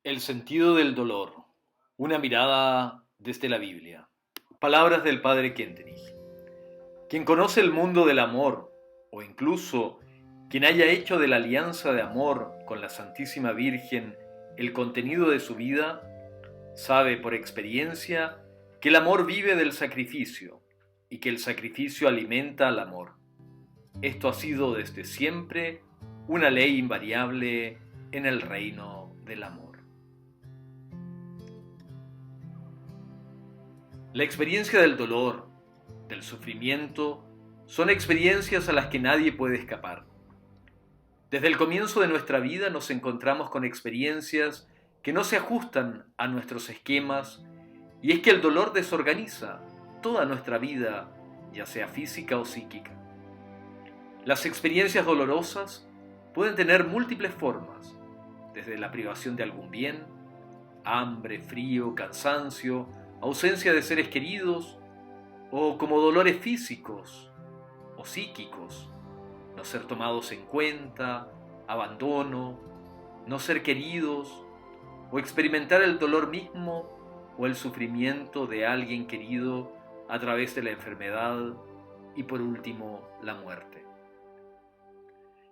El sentido del dolor. Una mirada desde la Biblia. Palabras del padre Kentenich. Quien conoce el mundo del amor, o incluso quien haya hecho de la alianza de amor con la Santísima Virgen el contenido de su vida, sabe por experiencia que el amor vive del sacrificio y que el sacrificio alimenta al amor. Esto ha sido desde siempre una ley invariable en el reino del amor. La experiencia del dolor, del sufrimiento, son experiencias a las que nadie puede escapar. Desde el comienzo de nuestra vida nos encontramos con experiencias que no se ajustan a nuestros esquemas, y es que el dolor desorganiza toda nuestra vida, ya sea física o psíquica. Las experiencias dolorosas pueden tener múltiples formas, desde la privación de algún bien, hambre, frío, cansancio, ausencia de seres queridos, o como dolores físicos o psíquicos, no ser tomados en cuenta, abandono, no ser queridos, o experimentar el dolor mismo o el sufrimiento de alguien querido a través de la enfermedad y por último la muerte.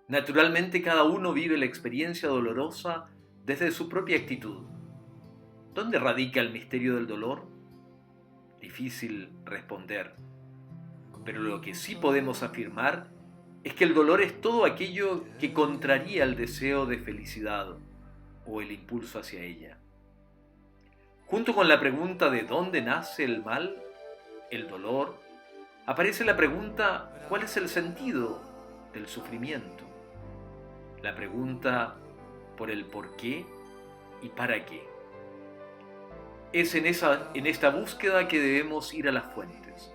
Naturalmente cada uno vive la experiencia dolorosa desde su propia actitud. ¿Dónde radica el misterio del dolor? Difícil responder, pero lo que sí podemos afirmar es que el dolor es todo aquello que contraría el deseo de felicidad o el impulso hacia ella. Junto con la pregunta de dónde nace el mal, el dolor, aparece la pregunta ¿cuál es el sentido del sufrimiento? La pregunta por el por qué y para qué. Es en esta búsqueda que debemos ir a las fuentes.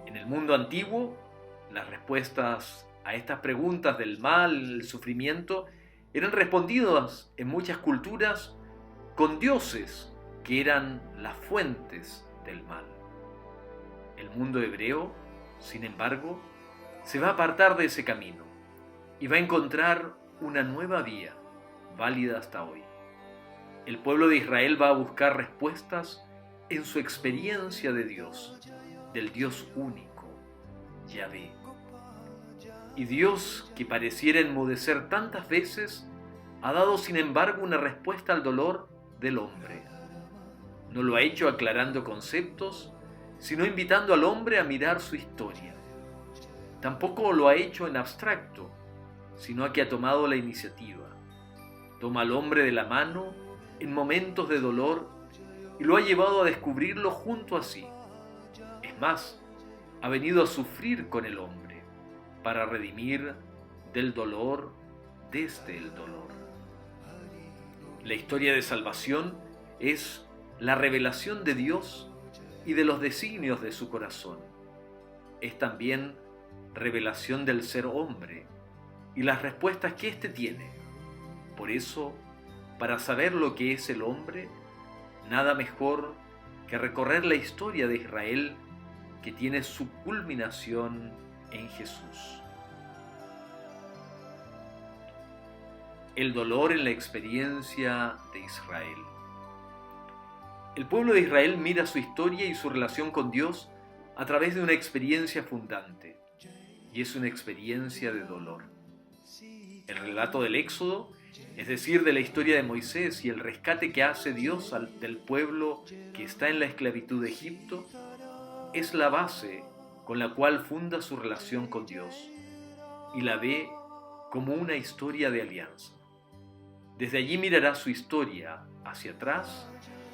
En el mundo antiguo, las respuestas a estas preguntas del mal, el sufrimiento, eran respondidas en muchas culturas con dioses que eran las fuentes del mal. El mundo hebreo, sin embargo, se va a apartar de ese camino y va a encontrar una nueva vía, válida hasta hoy. El pueblo de Israel va a buscar respuestas en su experiencia de Dios, del Dios único, Yahvé. Y Dios, que pareciera enmudecer tantas veces, ha dado sin embargo una respuesta al dolor del hombre. No lo ha hecho aclarando conceptos, sino invitando al hombre a mirar su historia. Tampoco lo ha hecho en abstracto, sino a que ha tomado la iniciativa. Toma al hombre de la mano en momentos de dolor y lo ha llevado a descubrirlo junto a sí. Es más, ha venido a sufrir con el hombre para redimir del dolor desde el dolor. La historia de salvación es la revelación de Dios y de los designios de su corazón. Es también revelación del ser hombre y las respuestas que éste tiene. Por eso, para saber lo que es el hombre, nada mejor que recorrer la historia de Israel que tiene su culminación en Jesús. El dolor en la experiencia de Israel. El pueblo de Israel mira su historia y su relación con Dios a través de una experiencia fundante, y es una experiencia de dolor. El relato del Éxodo, es decir, de la historia de Moisés y el rescate que hace Dios del pueblo que está en la esclavitud de Egipto, es la base con la cual funda su relación con Dios y la ve como una historia de alianza. Desde allí mirará su historia hacia atrás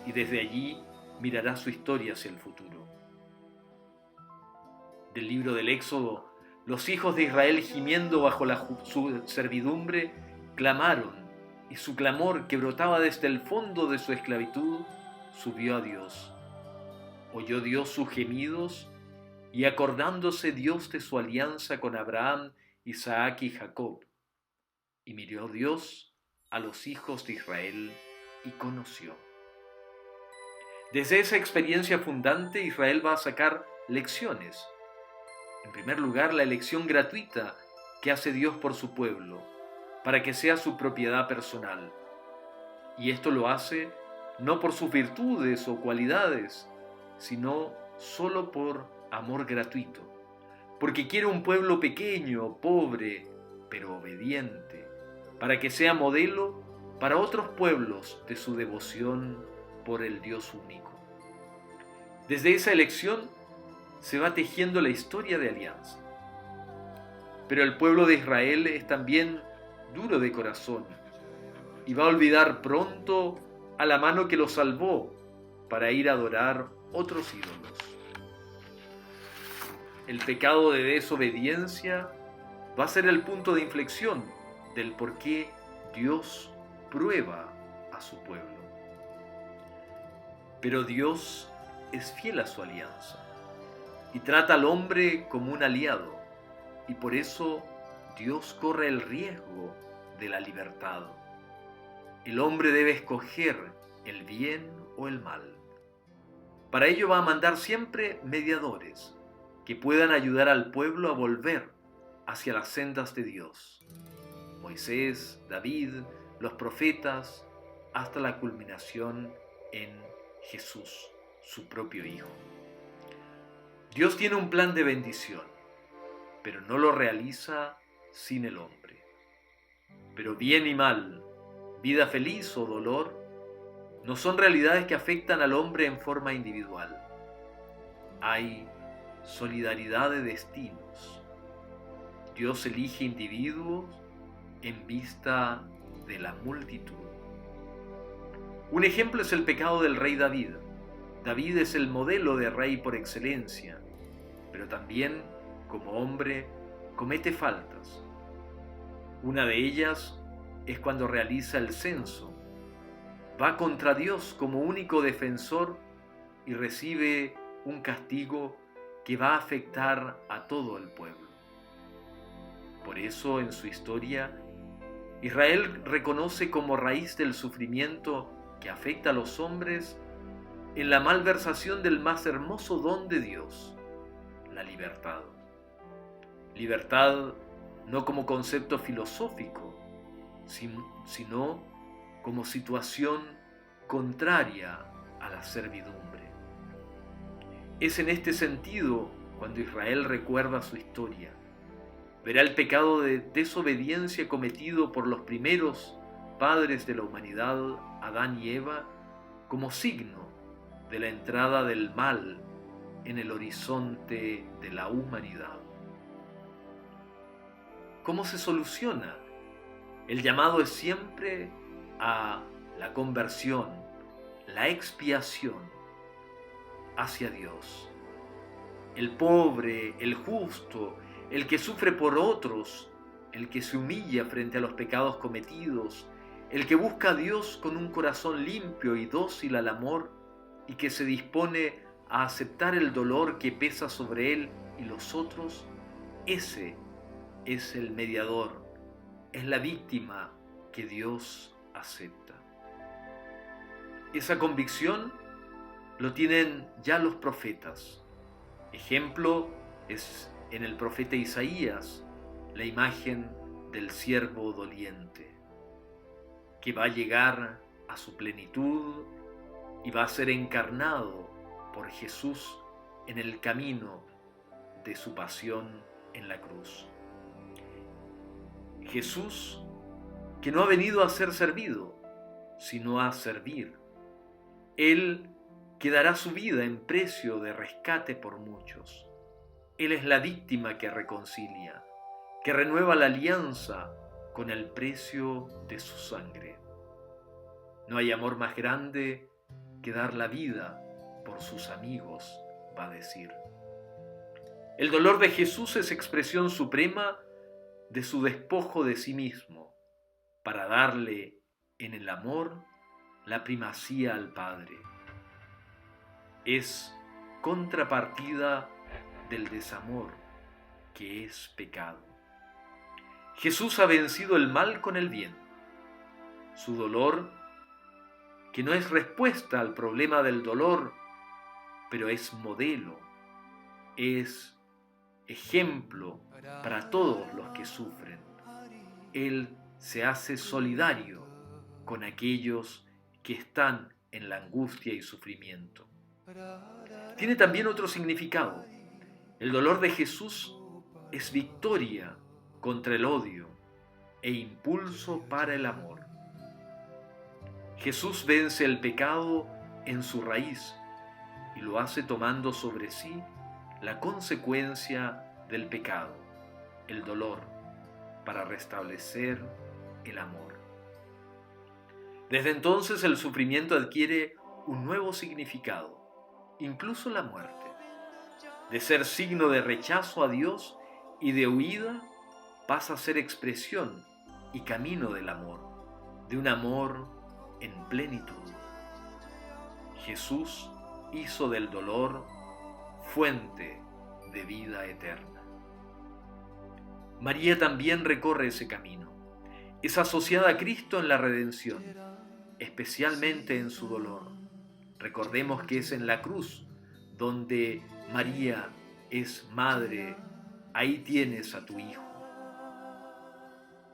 y desde allí mirará su historia hacia el futuro. Del libro del Éxodo, los hijos de Israel, gimiendo bajo su servidumbre, clamaron, y su clamor, que brotaba desde el fondo de su esclavitud, subió a Dios. Oyó Dios sus gemidos, y acordándose Dios de su alianza con Abraham, Isaac y Jacob, y miró Dios a los hijos de Israel y conoció. Desde esa experiencia fundante, Israel va a sacar lecciones. En primer lugar, la elección gratuita que hace Dios por su pueblo, para que sea su propiedad personal. Y esto lo hace no por sus virtudes o cualidades, sino solo por amor gratuito, porque quiere un pueblo pequeño, pobre, pero obediente, para que sea modelo para otros pueblos de su devoción por el Dios único. Desde esa elección se va tejiendo la historia de alianza. Pero el pueblo de Israel es también duro de corazón y va a olvidar pronto a la mano que lo salvó para ir a adorar otros ídolos. El pecado de desobediencia va a ser el punto de inflexión del por qué Dios prueba a su pueblo. Pero Dios es fiel a su alianza y trata al hombre como un aliado, y por eso Dios corre el riesgo de la libertad. El hombre debe escoger el bien o el mal. Para ello va a mandar siempre mediadores que puedan ayudar al pueblo a volver hacia las sendas de Dios. Moisés, David, los profetas, hasta la culminación en Jesús, su propio Hijo. Dios tiene un plan de bendición, pero no lo realiza sin el hombre. Pero bien y mal, vida feliz o dolor, no son realidades que afectan al hombre en forma individual. Hay solidaridad de destinos. Dios elige individuos en vista de la multitud. Un ejemplo es el pecado del rey David. David es el modelo de rey por excelencia, pero también, como hombre, comete faltas. Una de ellas es cuando realiza el censo. Va contra Dios como único defensor y recibe un castigo que va a afectar a todo el pueblo. Por eso, en su historia, Israel reconoce como raíz del sufrimiento que afecta a los hombres en la malversación del más hermoso don de Dios, la libertad. Libertad no como concepto filosófico, sino como situación contraria a la servidumbre. Es en este sentido cuando Israel recuerda su historia. Verá el pecado de desobediencia cometido por los primeros padres de la humanidad, Adán y Eva, como signo de la entrada del mal en el horizonte de la humanidad. ¿Cómo se soluciona? El llamado es siempre a la conversión, la expiación hacia Dios. El pobre, el justo, el que sufre por otros, el que se humilla frente a los pecados cometidos, el que busca a Dios con un corazón limpio y dócil al amor y que se dispone a aceptar el dolor que pesa sobre él y los otros, ese es el mediador, es la víctima que Dios acepta. Esa convicción lo tienen ya los profetas. Ejemplo es en el profeta Isaías la imagen del siervo doliente, que va a llegar a su plenitud y va a ser encarnado por Jesús en el camino de su pasión en la cruz. Jesús, que no ha venido a ser servido, sino a servir. Él que dará su vida en precio de rescate por muchos. Él es la víctima que reconcilia, que renueva la alianza con el precio de su sangre. No hay amor más grande que dar la vida por sus amigos, va a decir. El dolor de Jesús es expresión suprema de su despojo de sí mismo, para darle en el amor la primacía al Padre. Es contrapartida del desamor, que es pecado. Jesús ha vencido el mal con el bien. Su dolor, que no es respuesta al problema del dolor, pero es modelo, es ejemplo para todos los que sufren. Él se hace solidario con aquellos que están en la angustia y sufrimiento. Tiene también otro significado. El dolor de Jesús es victoria contra el odio e impulso para el amor. Jesús vence el pecado en su raíz y lo hace tomando sobre sí la consecuencia del pecado, el dolor, para restablecer el amor. Desde entonces el sufrimiento adquiere un nuevo significado, incluso la muerte. De ser signo de rechazo a Dios y de huida, pasa a ser expresión y camino del amor, de un amor en plenitud. Jesús hizo del dolor fuente de vida eterna. María también recorre ese camino. Es asociada a Cristo en la redención, especialmente en su dolor. Recordemos que es en la cruz donde María es madre. Ahí tienes a tu hijo.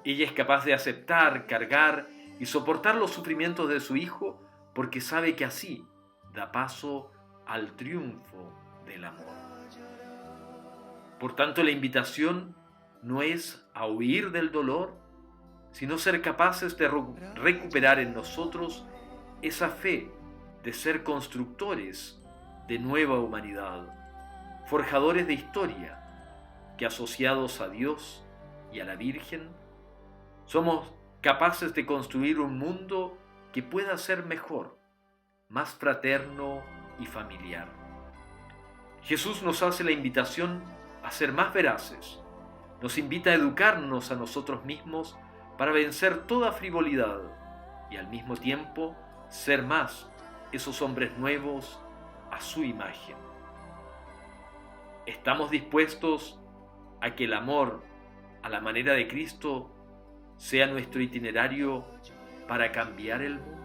Ella es capaz de aceptar, cargar y soportar los sufrimientos de su hijo porque sabe que así da paso al triunfo del amor. Por tanto, la invitación no es a huir del dolor, sino ser capaces de recuperar en nosotros esa fe de ser constructores de nueva humanidad, forjadores de historia, que asociados a Dios y a la Virgen, somos capaces de construir un mundo que pueda ser mejor, más fraterno y familiar. Jesús nos hace la invitación a ser más veraces, nos invita a educarnos a nosotros mismos para vencer toda frivolidad y al mismo tiempo ser más esos hombres nuevos a su imagen. ¿Estamos dispuestos a que el amor a la manera de Cristo sea nuestro itinerario para cambiar el mundo?